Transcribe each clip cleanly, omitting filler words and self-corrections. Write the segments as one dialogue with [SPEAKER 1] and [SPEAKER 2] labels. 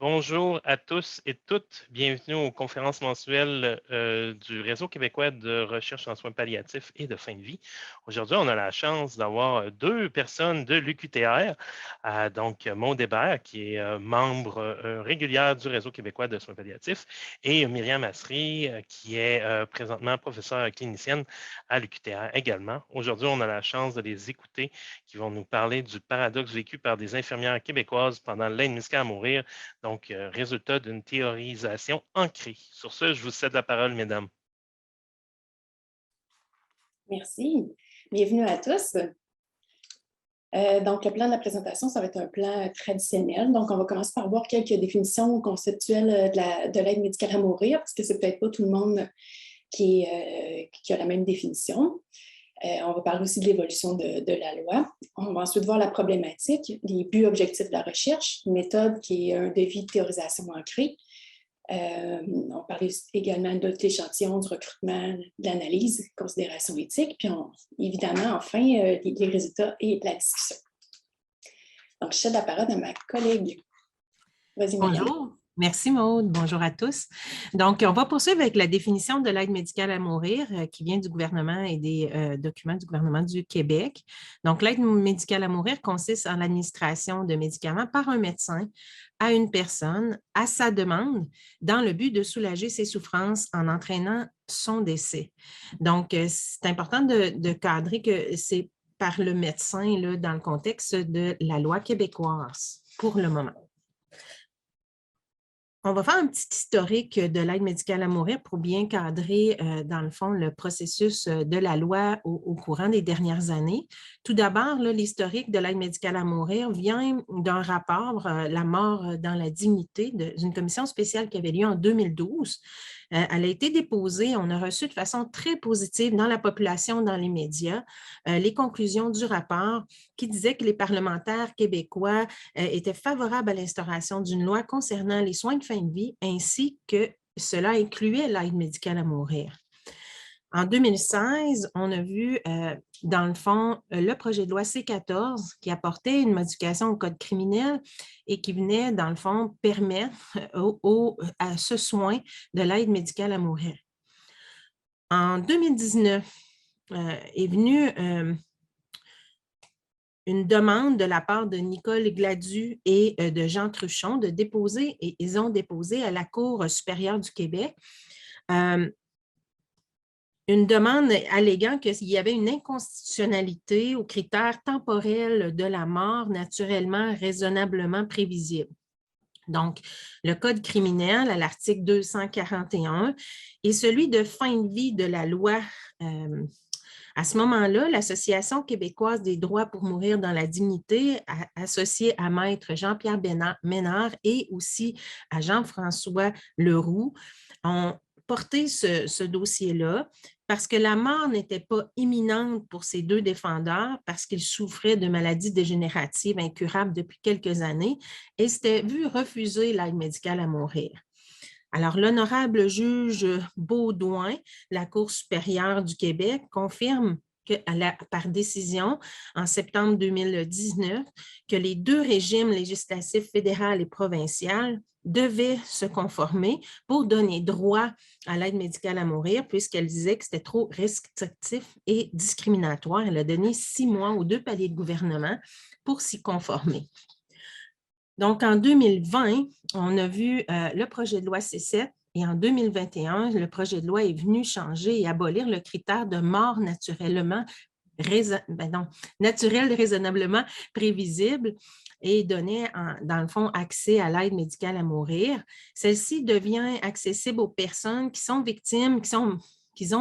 [SPEAKER 1] Bonjour à tous et toutes. Bienvenue aux conférences mensuelles du Réseau québécois de recherche en soins palliatifs et de fin de vie. Aujourd'hui, on a la chance d'avoir deux personnes de l'UQTR, donc Maud Hébert, qui est membre régulière du Réseau québécois de soins palliatifs, et Myriam Massery, qui est présentement professeure clinicienne à l'UQTR également. Aujourd'hui, on a la chance de les écouter, qui vont nous parler du paradoxe vécu par des infirmières québécoises pendant l'aide médicale à mourir. Donc, résultat d'une théorisation ancrée. Sur ce, je vous cède la parole, mesdames.
[SPEAKER 2] Merci. Bienvenue à tous. Donc, le plan de la présentation, ça va être un plan traditionnel. Donc, on va commencer par voir quelques définitions conceptuelles de l'aide médicale à mourir, parce que c'est peut-être pas tout le monde qui a la même définition. On va parler aussi de l'évolution de la loi. On va ensuite voir la problématique, les buts objectifs de la recherche, méthode qui est un devis de théorisation ancrée. On parlait également de l'échantillon, du recrutement, de l'analyse, considération éthique, puis évidemment, enfin, les résultats et la discussion. Donc, je cède la parole à ma collègue. Vas-y, Myriam.
[SPEAKER 3] Bonjour. Merci Maude, bonjour à tous. Donc, on va poursuivre avec la définition de l'aide médicale à mourir qui vient du gouvernement et des documents du gouvernement du Québec. Donc, l'aide médicale à mourir consiste en l'administration de médicaments par un médecin à une personne à sa demande dans le but de soulager ses souffrances en entraînant son décès. Donc, c'est important de cadrer que c'est par le médecin là, dans le contexte de la loi québécoise pour le moment. On va faire un petit historique de l'aide médicale à mourir pour bien cadrer, dans le fond, le processus de la loi au courant des dernières années. Tout d'abord, l'historique de l'aide médicale à mourir vient d'un rapport, La mort dans la dignité, d'une commission spéciale qui avait lieu en 2012. Elle a été déposée, on a reçu de façon très positive dans la population, dans les médias, les conclusions du rapport qui disaient que les parlementaires québécois étaient favorables à l'instauration d'une loi concernant les soins de fin de vie, ainsi que cela incluait l'aide médicale à mourir. En 2016, on a vu, dans le fond, le projet de loi C-14 qui apportait une modification au code criminel et qui venait, dans le fond, permettre à ce soin de l'aide médicale à mourir. En 2019, est venue une demande de la part de Nicole Gladu et de Jean Truchon de déposer, et ils ont déposé à la Cour supérieure du Québec une demande alléguant qu'il y avait une inconstitutionnalité aux critères temporels de la mort naturellement, raisonnablement prévisible. Donc, le Code criminel à l'article 241 et celui de fin de vie de la loi. À ce moment-là, l'Association québécoise des droits pour mourir dans la dignité, associée à Maître Jean-Pierre Ménard et aussi à Jean-François Leroux, ont porté ce dossier-là parce que la mort n'était pas imminente pour ces deux défendeurs parce qu'ils souffraient de maladies dégénératives incurables depuis quelques années et s'étaient vu refuser l'aide médicale à mourir. Alors, l'honorable juge Beaudoin, la Cour supérieure du Québec, confirme que, par décision en septembre 2019 que les deux régimes législatifs fédéral et provincial devaient se conformer pour donner droit à l'aide médicale à mourir, puisqu'elle disait que c'était trop restrictif et discriminatoire. Elle a donné 6 mois aux deux paliers de gouvernement pour s'y conformer. Donc, en 2020, on a vu le projet de loi C7 et en 2021, le projet de loi est venu changer et abolir le critère de mort naturelle, raisonnablement prévisible et donnait, dans le fond, accès à l'aide médicale à mourir. Celle-ci devient accessible aux personnes qui sont victimes, qui ont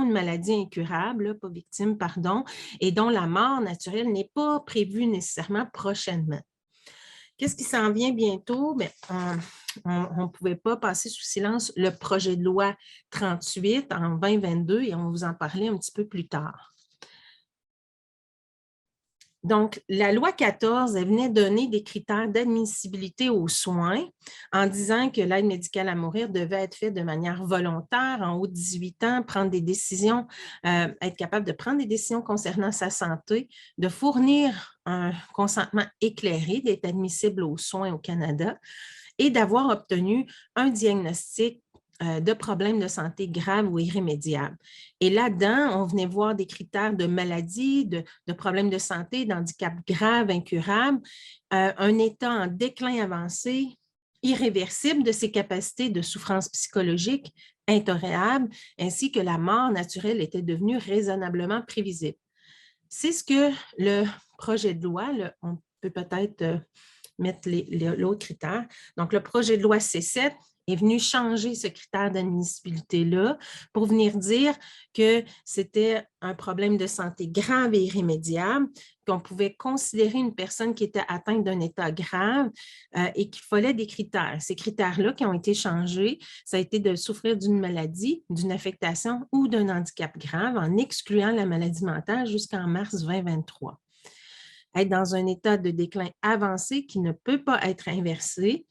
[SPEAKER 3] une maladie incurable, pas victime, pardon, et dont la mort naturelle n'est pas prévue nécessairement prochainement. Qu'est-ce qui s'en vient bientôt? Bien, on ne pouvait pas passer sous silence le projet de loi 38 en 2022 et on va vous en parler un petit peu plus tard. Donc, la loi 14, elle venait donner des critères d'admissibilité aux soins en disant que l'aide médicale à mourir devait être faite de manière volontaire, en haut de 18 ans, prendre des décisions, être capable de prendre des décisions concernant sa santé, de fournir un consentement éclairé, d'être admissible aux soins au Canada et d'avoir obtenu un diagnostic de problèmes de santé graves ou irrémédiables. Et là-dedans, on venait voir des critères de maladie, de problèmes de santé, d'handicap grave, incurable, un état en déclin avancé, irréversible de ses capacités de souffrance psychologique, intolérable, ainsi que la mort naturelle était devenue raisonnablement prévisible. C'est ce que le projet de loi, on peut peut-être mettre l'autre critère. Donc, le projet de loi C7 est venu changer ce critère d'admissibilité-là pour venir dire que c'était un problème de santé grave et irrémédiable, qu'on pouvait considérer une personne qui était atteinte d'un état grave et qu'il fallait des critères. Ces critères-là qui ont été changés, ça a été de souffrir d'une maladie, d'une affectation ou d'un handicap grave en excluant la maladie mentale jusqu'en mars 2023. Être dans un état de déclin avancé qui ne peut pas être inversé,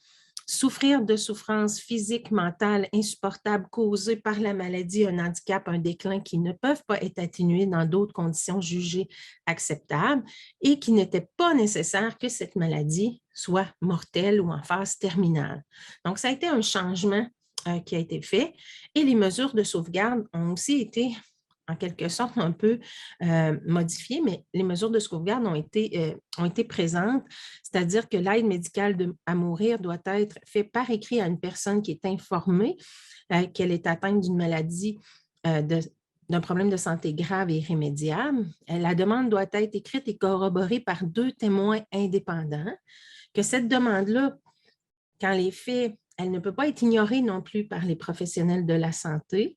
[SPEAKER 3] souffrir de souffrances physiques, mentales insupportables causées par la maladie, un handicap, un déclin qui ne peuvent pas être atténués dans d'autres conditions jugées acceptables et qu'il n'était pas nécessaire que cette maladie soit mortelle ou en phase terminale. Donc, ça a été un changement qui a été fait et les mesures de sauvegarde ont aussi été en quelque sorte un peu modifiées, mais les mesures de sauvegarde ont été présentes, c'est-à-dire que l'aide médicale à mourir doit être faite par écrit à une personne qui est informée qu'elle est atteinte d'une maladie, d'un problème de santé grave et irrémédiable. La demande doit être écrite et corroborée par 2 témoins indépendants, que cette demande-là, quand elle est faite, elle ne peut pas être ignorée non plus par les professionnels de la santé.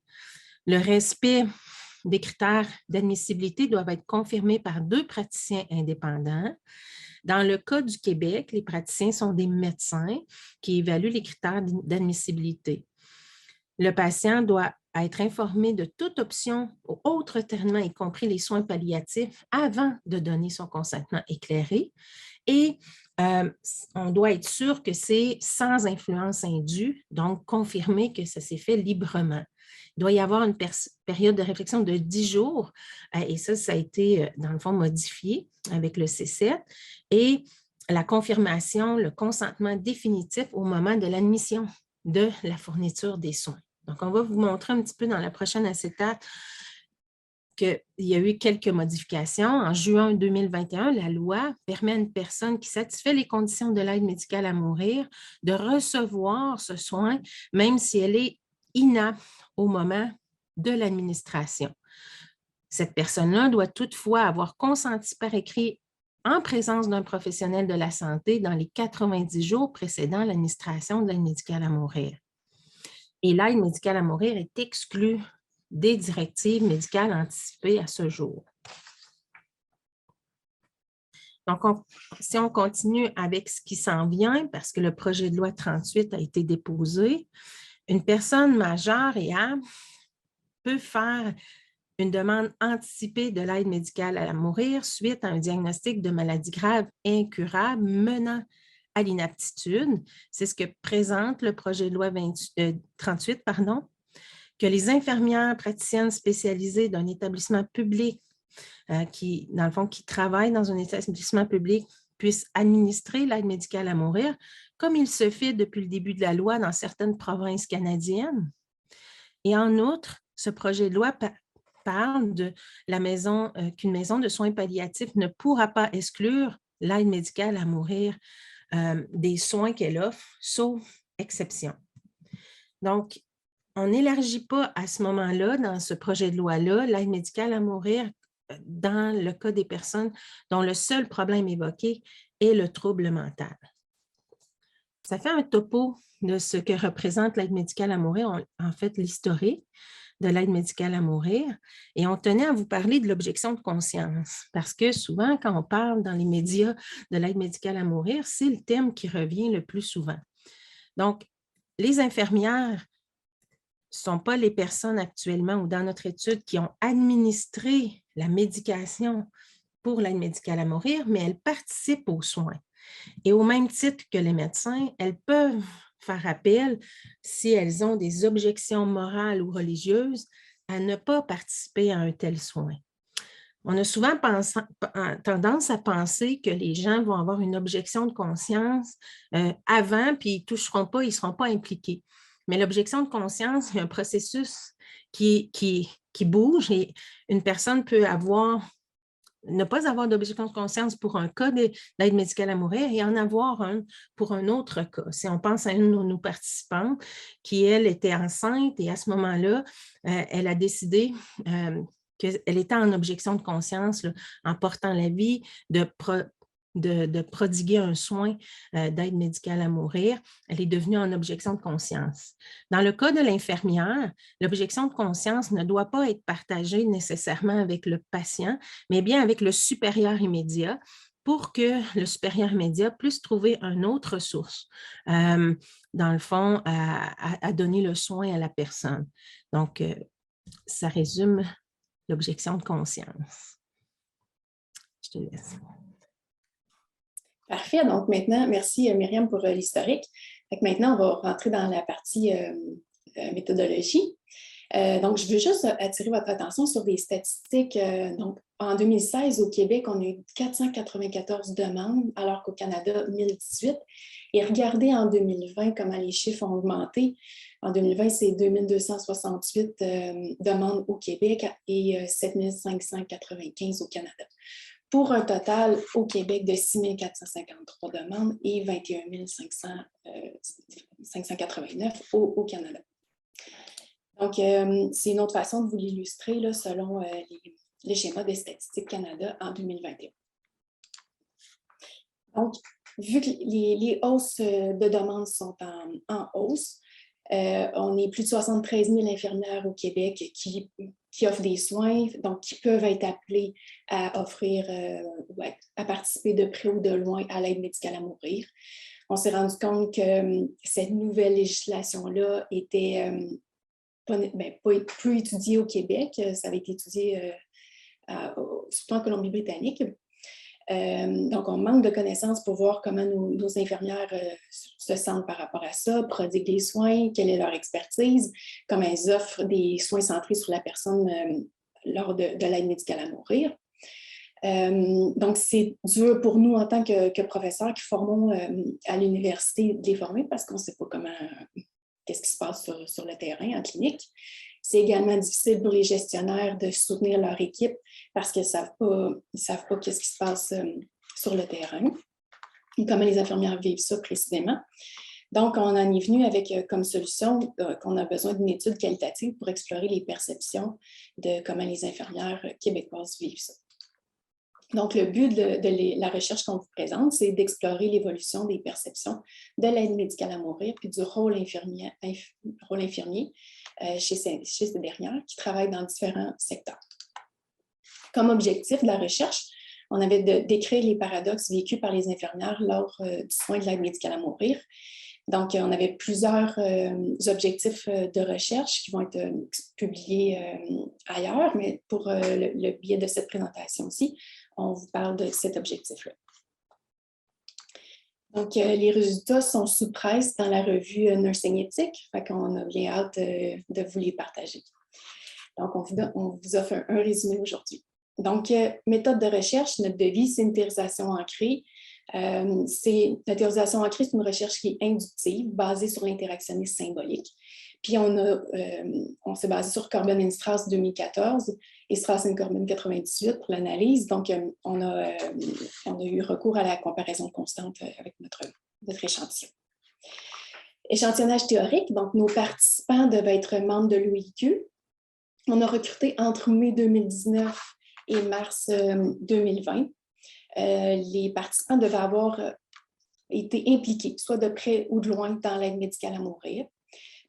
[SPEAKER 3] Le respect des critères d'admissibilité doivent être confirmés par 2 praticiens indépendants. Dans le cas du Québec, les praticiens sont des médecins qui évaluent les critères d'admissibilité. Le patient doit être informé de toute option ou autre traitement, y compris les soins palliatifs, avant de donner son consentement éclairé. Et on doit être sûr que c'est sans influence indue, donc confirmer que ça s'est fait librement. Il doit y avoir une période de réflexion de 10 jours, et ça a été, dans le fond, modifié avec le C7, et la confirmation, le consentement définitif au moment de l'admission de la fourniture des soins. Donc, on va vous montrer un petit peu dans la prochaine acétate qu'il y a eu quelques modifications. En juin 2021, la loi permet à une personne qui satisfait les conditions de l'aide médicale à mourir de recevoir ce soin, même si elle est inapte au moment de l'administration. Cette personne-là doit toutefois avoir consenti par écrit en présence d'un professionnel de la santé dans les 90 jours précédant l'administration de l'aide médicale à mourir. Et l'aide médicale à mourir est exclue des directives médicales anticipées à ce jour. Donc, si on continue avec ce qui s'en vient, parce que le projet de loi 38 a été déposé, une personne majeure et apte peut faire une demande anticipée de l'aide médicale à mourir suite à un diagnostic de maladie grave et incurable menant à l'inaptitude. C'est ce que présente le projet de loi 38, que les infirmières praticiennes spécialisées d'un établissement public qui travaillent dans un établissement public puissent administrer l'aide médicale à mourir, comme il se fait depuis le début de la loi dans certaines provinces canadiennes. Et en outre, ce projet de loi parle de la maison, qu'une maison de soins palliatifs ne pourra pas exclure l'aide médicale à mourir des soins qu'elle offre, sauf exception. Donc, on n'élargit pas à ce moment-là, dans ce projet de loi-là, l'aide médicale à mourir dans le cas des personnes dont le seul problème évoqué est le trouble mental. Ça fait un topo de ce que représente l'aide médicale à mourir, en fait l'historique de l'aide médicale à mourir, et on tenait à vous parler de l'objection de conscience, parce que souvent, quand on parle dans les médias de l'aide médicale à mourir, c'est le thème qui revient le plus souvent. Donc, les infirmières ne sont pas les personnes actuellement ou dans notre étude qui ont administré la médication pour l'aide médicale à mourir, mais elles participent aux soins. Et au même titre que les médecins, elles peuvent faire appel, si elles ont des objections morales ou religieuses, à ne pas participer à un tel soin. On a souvent tendance à penser que les gens vont avoir une objection de conscience avant, puis ils ne toucheront pas, ils ne seront pas impliqués. Mais l'objection de conscience, c'est un processus qui bouge et une personne peut ne pas avoir d'objection de conscience pour un cas d'aide médicale à mourir et en avoir un pour un autre cas. Si on pense à une de nos participantes qui, elle, était enceinte et à ce moment-là, elle a décidé qu'elle était en objection de conscience là, en portant la vie de prodiguer un soin d'aide médicale à mourir, elle est devenue en objection de conscience. Dans le cas de l'infirmière, l'objection de conscience ne doit pas être partagée nécessairement avec le patient, mais bien avec le supérieur immédiat pour que le supérieur immédiat puisse trouver une autre source, dans le fond, à donner le soin à la personne. Donc, ça résume l'objection de conscience. Je te laisse.
[SPEAKER 2] Parfait. Donc maintenant, merci Myriam pour l'historique. Maintenant, on va rentrer dans la partie méthodologie. Donc, je veux juste attirer votre attention sur des statistiques. Donc, en 2016, au Québec, on a eu 494 demandes, alors qu'au Canada, 1018. Et regardez en 2020 comment les chiffres ont augmenté. En 2020, c'est 2268 demandes au Québec et 7595 au Canada, pour un total au Québec de 6 453 demandes et 21 589 au Canada. Donc, c'est une autre façon de vous l'illustrer là, selon les schémas des Statistiques Canada en 2021. Donc, vu que les hausses de demandes sont en hausse, on est plus de 73 000 infirmières au Québec qui offrent des soins, donc qui peuvent être appelées à offrir, à participer de près ou de loin à l'aide médicale à mourir. On s'est rendu compte que cette nouvelle législation-là était pas plus étudiée au Québec. Ça avait été étudié surtout en Colombie-Britannique. Donc, on manque de connaissances pour voir comment nos infirmières se sentent par rapport à ça, prodiguent des soins, quelle est leur expertise, comment elles offrent des soins centrés sur la personne lors de l'aide médicale à mourir. Donc, c'est dur pour nous en tant que professeurs qui formons à l'université de les former parce qu'on ne sait pas qu'est-ce qui se passe sur le terrain en clinique. C'est également difficile pour les gestionnaires de soutenir leur équipe parce qu'ils ne savent pas qu'est-ce qui se passe sur le terrain et comment les infirmières vivent ça précisément. Donc, on en est venu avec comme solution qu'on a besoin d'une étude qualitative pour explorer les perceptions de comment les infirmières québécoises vivent ça. Donc, le but de la recherche qu'on vous présente, c'est d'explorer l'évolution des perceptions de l'aide médicale à mourir puis du rôle infirmier chez ces dernières qui travaillent dans différents secteurs. Comme objectif de la recherche, on avait de décrire les paradoxes vécus par les infirmières lors du soin de l'aide médicale à mourir. Donc, on avait plusieurs objectifs de recherche qui vont être publiés ailleurs, mais pour le biais de cette présentation-ci, on vous parle de cet objectif-là. Donc, les résultats sont sous presse dans la revue Nursing Ethics, fait qu'on a bien hâte de vous les partager. Donc, on vous offre un résumé aujourd'hui. Donc, méthode de recherche, notre devise, c'est une théorisation ancrée. La théorisation ancrée, c'est une recherche qui est inductive, basée sur l'interactionnisme symbolique. Puis, on s'est basé sur Corbin et Strauss 2014 et Strauss et Corbin 98 pour l'analyse. Donc, on a eu recours à la comparaison constante avec notre échantillon. Échantillonnage théorique, donc nos participants devaient être membres de l'OIQ. On a recruté entre mai 2019 et mars 2020. Les participants devaient avoir été impliqués, soit de près ou de loin, dans l'aide médicale à mourir.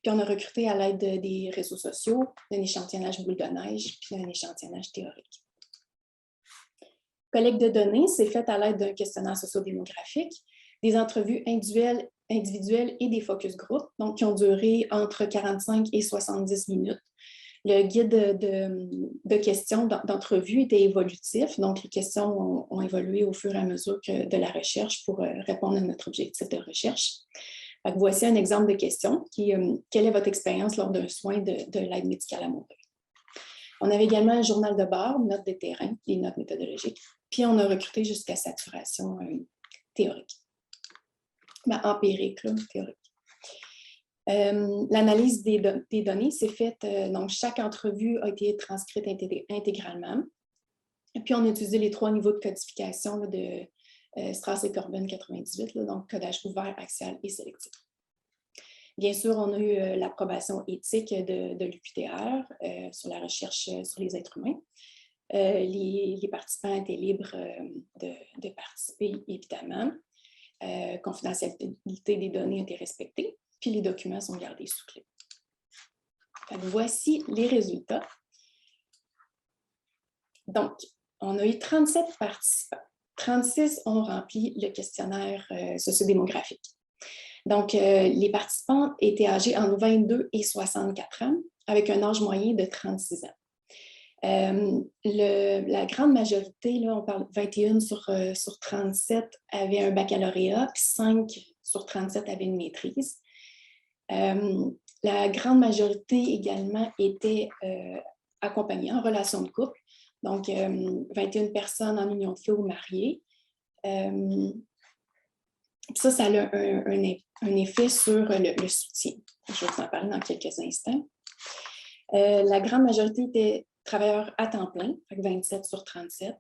[SPEAKER 2] Puis on a recruté à l'aide des réseaux sociaux, d'un échantillonnage boule de neige, puis d'un échantillonnage théorique. Collecte de données, c'est fait à l'aide d'un questionnaire sociodémographique, des entrevues individuelles et des focus group, donc qui ont duré entre 45 et 70 minutes. Le guide de questions d'entrevue était évolutif, donc les questions ont évolué au fur et à mesure de la recherche pour répondre à notre objectif de recherche. Donc, voici un exemple de question quelle est votre expérience lors d'un soin de l'aide médicale à mourir? On avait également un journal de bord, notes de terrain, des notes méthodologiques, puis on a recruté jusqu'à saturation théorique. Empirique, là, théorique. L'analyse des données s'est faite, donc chaque entrevue a été transcrite intégralement. Et puis on a utilisé les 3 niveaux de codification là, de Strass et Corbin 98, là, donc codage ouvert, axial et sélectif. Bien sûr, on a eu l'approbation éthique de l'UQTR sur la recherche sur les êtres humains. Les participants étaient libres de participer, évidemment. Confidentialité des données a été respectée, puis les documents sont gardés sous clé. Voici les résultats. Donc, on a eu 37 participants. 36 ont rempli le questionnaire sociodémographique. Donc, les participants étaient âgés entre 22 et 64 ans, avec un âge moyen de 36 ans. La grande majorité, là, on parle 21 sur 37 avaient un baccalauréat, puis 5 sur 37 avaient une maîtrise. La grande majorité également était accompagnée en relation de couple, donc 21 personnes en union de fait ou mariées. Ça a un effet sur le soutien. Je vais vous en parler dans quelques instants. La grande majorité était travailleurs à temps plein, 27 sur 37.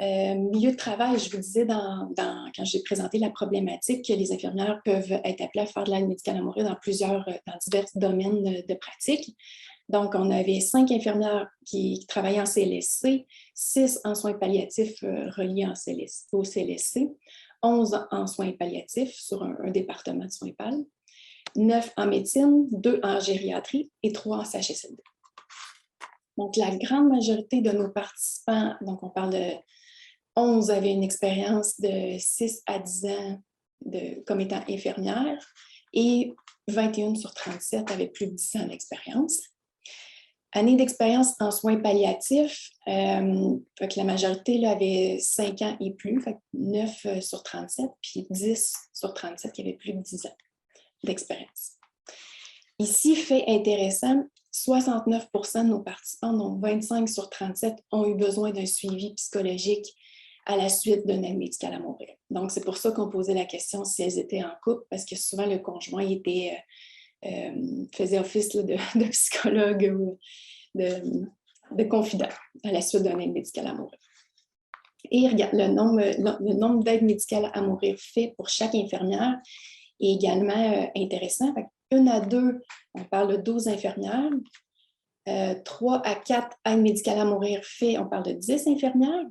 [SPEAKER 2] Milieu de travail, je vous disais quand j'ai présenté la problématique que les infirmières peuvent être appelées à faire de l'aide médicale à mourir dans divers domaines de pratique. Donc, on avait 5 infirmières qui travaillaient en CLSC, 6 en soins palliatifs reliés au CLSC, 11 en soins palliatifs sur un département de soins PAL, 9 en médecine, 2 en gériatrie et 3 en CHSLD. Donc, la grande majorité de nos participants, donc on parle de 11 avaient une expérience de 6 à 10 ans comme étant infirmière et 21 sur 37 avaient plus de 10 ans d'expérience. Année d'expérience en soins palliatifs, la majorité là, avait 5 ans et plus, 9 sur 37, puis 10 sur 37 qui avaient plus de 10 ans d'expérience. Ici, fait intéressant, 69% de nos participants, donc 25 sur 37, ont eu besoin d'un suivi psychologique à la suite d'une aide médicale à mourir. Donc, c'est pour ça qu'on posait la question si elles étaient en couple, parce que souvent, le conjoint faisait office là, de psychologue ou de confident à la suite d'une aide médicale à mourir. Et regarde, le nombre d'aides médicales à mourir fait pour chaque infirmière est également intéressant. 1 à 2, on parle de 12 infirmières. 3 à 4 aides médicales à mourir fait, on parle de 10 infirmières.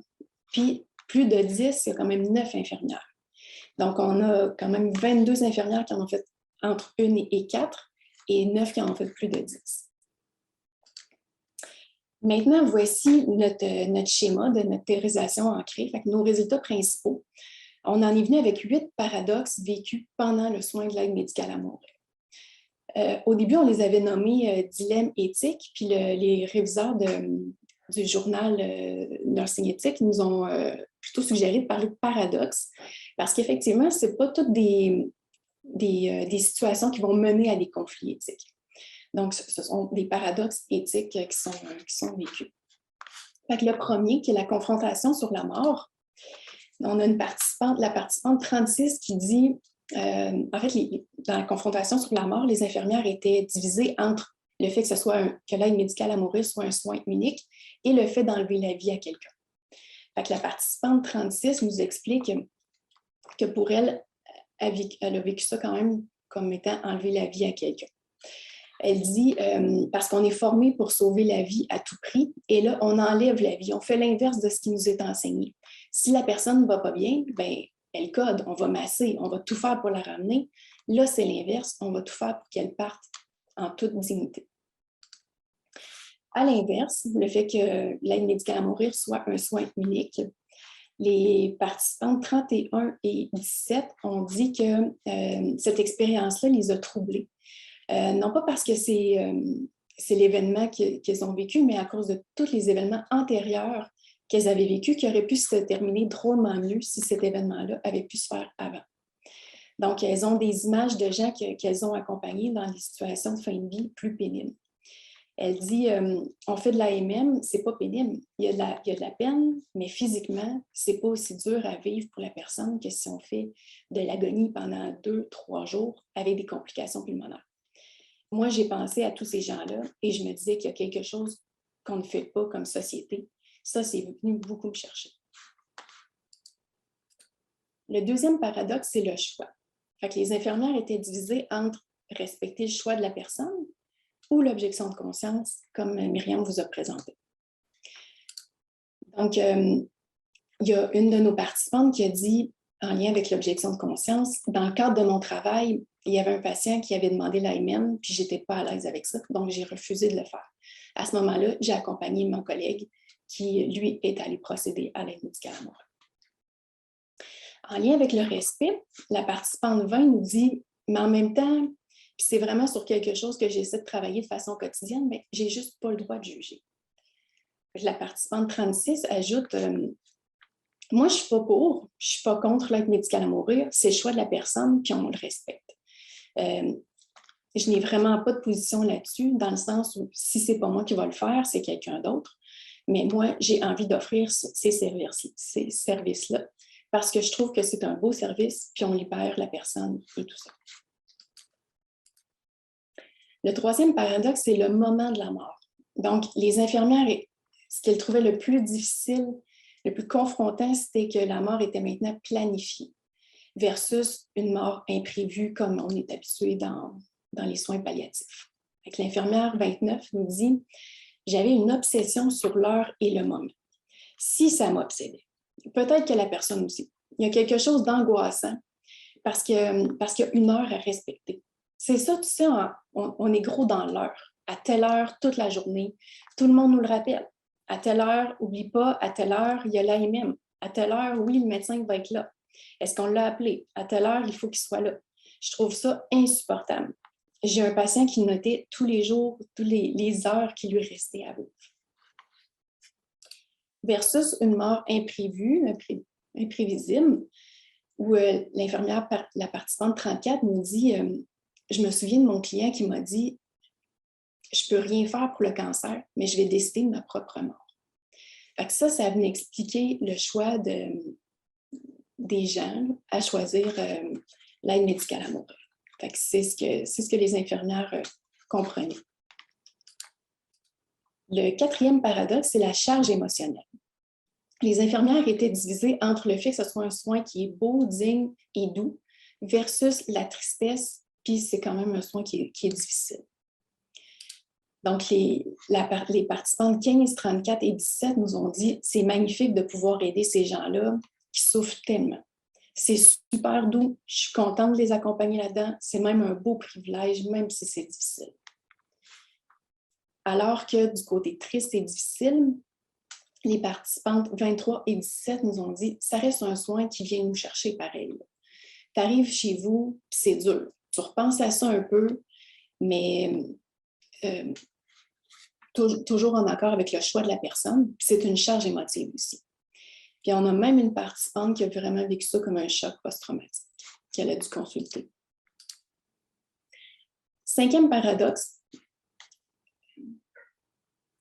[SPEAKER 2] Puis plus de 10, il y a quand même 9 infirmières. Donc, on a quand même 22 infirmières qui en ont fait entre 1 et 4 et 9 qui en ont fait plus de 10. Maintenant, voici notre schéma de notre théorisation ancrée. Nos résultats principaux. On en est venu avec 8 paradoxes vécus pendant le soin de l'aide médicale à mourir. Au début, on les avait nommés dilemmes éthiques, puis les réviseurs du journal Nursing éthique nous ont plutôt suggéré de parler de paradoxes, parce qu'effectivement, ce n'est pas toutes des situations qui vont mener à des conflits éthiques. Donc, ce sont des paradoxes éthiques qui sont vécus. Le premier, qui est la confrontation sur la mort. On a la participante 36 qui dit, en fait, dans la confrontation sur la mort, les infirmières étaient divisées entre le fait que l'aide médicale à mourir soit un soin unique et le fait d'enlever la vie à quelqu'un. La participante 36 nous explique que pour elle, elle a vécu ça quand même comme étant enlever la vie à quelqu'un. Elle dit, parce qu'on est formé pour sauver la vie à tout prix, et là, on enlève la vie. On fait l'inverse de ce qui nous est enseigné. Si la personne ne va pas bien, bien, elle code, on va masser, on va tout faire pour la ramener. Là, c'est l'inverse, on va tout faire pour qu'elle parte en toute dignité. À l'inverse, le fait que l'aide médicale à mourir soit un soin unique, les participantes 31 et 17 ont dit que cette expérience-là les a troublés. Non pas parce que c'est c'est l'événement qu'elles ont vécu, mais à cause de tous les événements antérieurs qu'elles avaient vécus, qui auraient pu se terminer drôlement mieux si cet événement-là avait pu se faire avant. Donc, elles ont des images de gens qu'elles ont accompagnés dans des situations de fin de vie plus pénibles. Elle dit, on fait de l'AMM, c'est pas pénible. Il y a de la peine, mais physiquement, c'est pas aussi dur à vivre pour la personne que si on fait de l'agonie pendant 2-3 jours avec des complications pulmonaires. Moi, j'ai pensé à tous ces gens-là et je me disais qu'il y a quelque chose qu'on ne fait pas comme société. Ça, c'est venu beaucoup me chercher. Le deuxième paradoxe, c'est le choix. Fait que les infirmières étaient divisées entre respecter le choix de la personne ou l'objection de conscience, comme Myriam vous a présenté. Donc, il y a une de nos participantes qui a dit, en lien avec l'objection de conscience, dans le cadre de mon travail, il y avait un patient qui avait demandé l'AMM, puis je n'étais pas à l'aise avec ça, donc j'ai refusé de le faire. À ce moment-là, j'ai accompagné mon collègue qui, lui, est allé procéder à l'aide médicale à mourir. En lien avec le respect, la participante 20 nous dit, mais en même temps, puis c'est vraiment sur quelque chose que j'essaie de travailler de façon quotidienne, mais j'ai juste pas le droit de juger. La participante 36 ajoute, moi, je ne suis pas pour, je ne suis pas contre l'aide médicale à mourir, c'est le choix de la personne, puis on le respecte. Je n'ai vraiment pas de position là-dessus, dans le sens où si ce n'est pas moi qui va le faire, c'est quelqu'un d'autre. Mais moi, j'ai envie d'offrir ces services-là, parce que je trouve que c'est un beau service, puis on libère la personne et tout ça. Le troisième paradoxe, c'est le moment de la mort. Donc, les infirmières, ce qu'elles trouvaient le plus difficile, le plus confrontant, c'était que la mort était maintenant planifiée versus une mort imprévue comme on est habitué dans les soins palliatifs. L'infirmière 29 nous dit « J'avais une obsession sur l'heure et le moment. Si ça m'obsédait, peut-être que la personne aussi. Il y a quelque chose d'angoissant parce qu'il y a une heure à respecter. C'est ça, tu sais, on est gros dans l'heure. À telle heure, toute la journée, tout le monde nous le rappelle. À telle heure, oublie pas, à telle heure, il y a l'AMM. À telle heure, oui, le médecin va être là. Est-ce qu'on l'a appelé? À telle heure, il faut qu'il soit là. Je trouve ça insupportable. J'ai un patient qui notait tous les jours, toutes les heures qui lui restaient à vivre. Versus une mort imprévue, imprévisible, où l'infirmière, la participante 34, nous dit je me souviens de mon client qui m'a dit je ne peux rien faire pour le cancer, mais je vais décider de ma propre mort. Fait que ça venait expliquer le choix des gens à choisir l'aide médicale à mourir. Fait que c'est ce que les infirmières comprenaient. Le quatrième paradoxe, c'est la charge émotionnelle. Les infirmières étaient divisées entre le fait que ce soit un soin qui est beau, digne et doux versus la tristesse, puis c'est quand même un soin qui est difficile. Donc, les participantes 15, 34 et 17 nous ont dit « C'est magnifique de pouvoir aider ces gens-là qui souffrent tellement. C'est super doux, je suis contente de les accompagner là-dedans, c'est même un beau privilège, même si c'est difficile. » Alors que du côté triste et difficile, les participantes 23 et 17 nous ont dit « Ça reste un soin qui vient nous chercher pareil. Tu arrives chez vous, c'est dur. Tu repenses à ça un peu, mais toujours en accord avec le choix de la personne. C'est une charge émotive aussi. » Puis on a même une participante qui a vraiment vécu ça comme un choc post-traumatique, qu'elle a dû consulter. Cinquième paradoxe,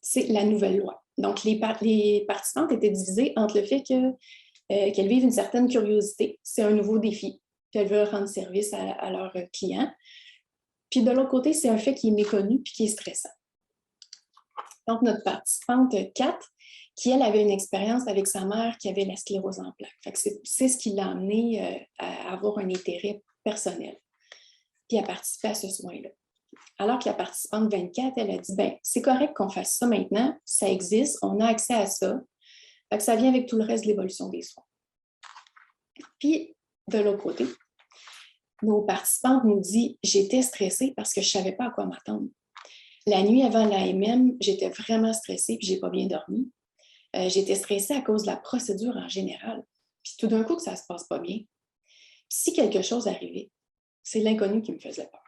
[SPEAKER 2] c'est la nouvelle loi. Donc, les participantes étaient divisées entre le fait qu'elles vivent une certaine curiosité, c'est un nouveau défi, qu'elles veulent rendre service à leurs clients. Puis de l'autre côté, c'est un fait qui est méconnu puis qui est stressant. Donc, notre participante 4, qui, elle, avait une expérience avec sa mère qui avait la sclérose en plaques. Fait que c'est ce qui l'a amené à avoir un intérêt personnel, puis à participer à ce soin-là. Alors que la participante 24, elle a dit, bien, c'est correct qu'on fasse ça maintenant, ça existe, on a accès à ça. Fait que ça vient avec tout le reste de l'évolution des soins. Puis, de l'autre côté, nos participantes nous disent, j'étais stressée parce que je ne savais pas à quoi m'attendre. La nuit avant l'AMM, j'étais vraiment stressée puis je n'ai pas bien dormi. J'étais stressée à cause de la procédure en général. Puis tout d'un coup, que ça ne se passe pas bien. Puis si quelque chose arrivait, c'est l'inconnu qui me faisait peur.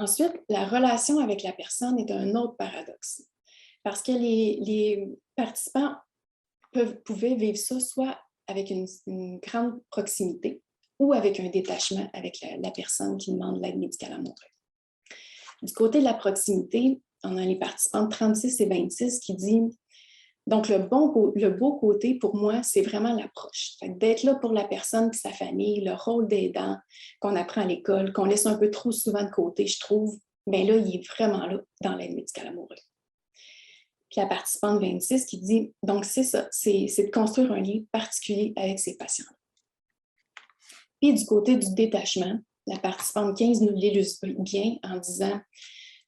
[SPEAKER 2] Ensuite, la relation avec la personne est un autre paradoxe. Parce que les participants pouvaient vivre ça soit avec une grande proximité ou avec un détachement avec la personne qui demande l'aide médicale à mourir. Du côté de la proximité, on a les participants de 36 et 26 qui disent donc le beau côté pour moi, c'est vraiment l'approche. D'être là pour la personne et sa famille, le rôle d'aidant qu'on apprend à l'école, qu'on laisse un peu trop souvent de côté, je trouve, bien là, il est vraiment là dans l'aide médicale à mourir. Puis la participante 26 qui dit, donc c'est ça, c'est de construire un lien particulier avec ses patients. Puis du côté du détachement, la participante 15 nous l'illustre bien en disant,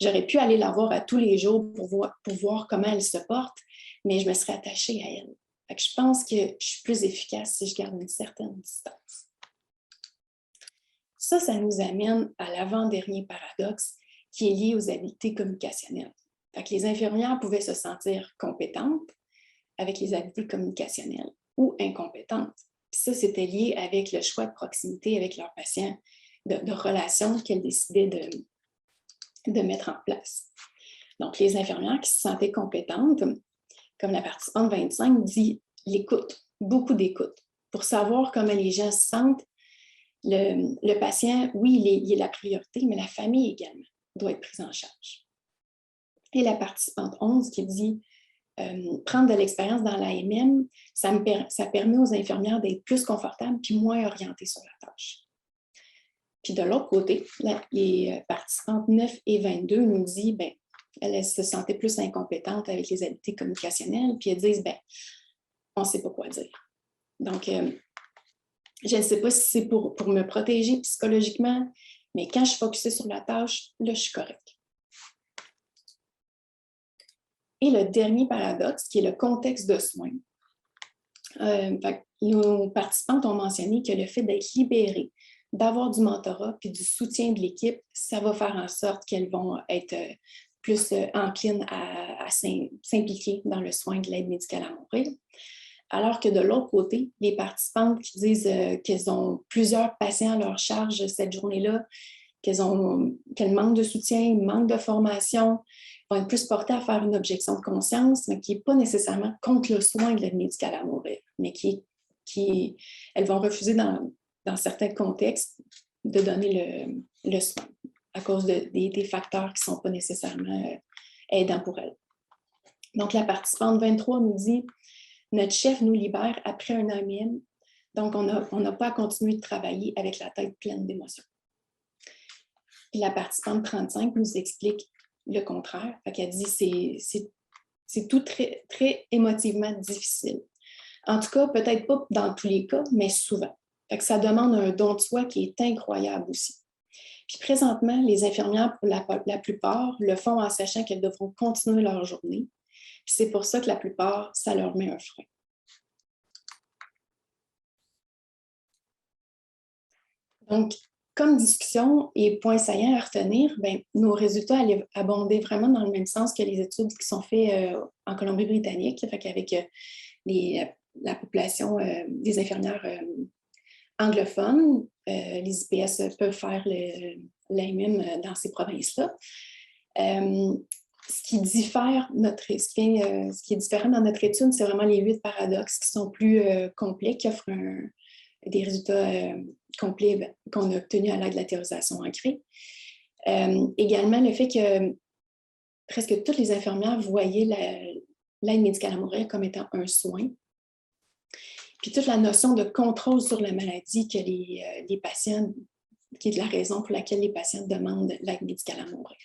[SPEAKER 2] j'aurais pu aller la voir à tous les jours pour voir comment elle se porte, mais je me serais attachée à elle. Fait que je pense que je suis plus efficace si je garde une certaine distance. Ça nous amène à l'avant-dernier paradoxe qui est lié aux habiletés communicationnelles. Fait que les infirmières pouvaient se sentir compétentes avec les habiletés communicationnelles ou incompétentes. Puis ça, c'était lié avec le choix de proximité avec leurs patients, de relations qu'elles décidaient de mettre en place. Donc, les infirmières qui se sentaient compétentes, comme la participante 25 dit, l'écoute, beaucoup d'écoute, pour savoir comment les gens se sentent. Le patient, oui, il est la priorité, mais la famille également doit être prise en charge. Et la participante 11 qui dit, prendre de l'expérience dans l'AMM, ça permet aux infirmières d'être plus confortables puis moins orientées sur la tâche. Puis de l'autre côté, les participantes 9 et 22 nous disent, bien, elles se sentaient plus incompétentes avec les habiletés communicationnelles, puis elles disent, bien, on ne sait pas quoi dire. Donc, je ne sais pas si c'est pour me protéger psychologiquement, mais quand je suis focusée sur la tâche, là, je suis correcte. Et le dernier paradoxe, qui est le contexte de soins. Nos participantes ont mentionné que le fait d'être libérées, d'avoir du mentorat puis du soutien de l'équipe, ça va faire en sorte qu'elles vont être plus enclines à s'impliquer dans le soin de l'aide médicale à mourir. Alors que de l'autre côté, les participantes qui disent qu'elles ont plusieurs patients à leur charge cette journée-là, qu'elles manquent de soutien, manquent de formation, vont être plus portées à faire une objection de conscience, mais qui n'est pas nécessairement contre le soin de l'aide médicale à mourir, mais elles vont refuser dans certains contextes de donner le soin à cause des facteurs qui ne sont pas nécessairement aidants pour elles. Donc, la participante 23 nous dit « Notre chef nous libère après un AMM, donc on n'a pas à continuer de travailler avec la tête pleine d'émotions. » La participante 35 nous explique le contraire. Elle dit « C'est tout très, très émotivement difficile. En tout cas, peut-être pas dans tous les cas, mais souvent. » Ça demande un don de soi qui est incroyable aussi. Puis présentement, les infirmières, pour la plupart, le font en sachant qu'elles devront continuer leur journée. Puis c'est pour ça que la plupart, ça leur met un frein. Donc, comme discussion et point saillant à retenir, bien, nos résultats allaient abonder vraiment dans le même sens que les études qui sont faites en Colombie-Britannique, avec la population des infirmières anglophones. Les IPS peuvent faire l'AMM dans ces provinces-là. Ce qui est différent dans notre étude, c'est vraiment les 8 paradoxes qui sont plus complets, qui offrent des résultats complets qu'on a obtenus à l'aide de la théorisation ancrée. Également, le fait que presque toutes les infirmières voyaient l'aide médicale à mourir comme étant un soin. Puis toute la notion de contrôle sur la maladie que les patients, qui est la raison pour laquelle les patients demandent l'aide médicale à mourir.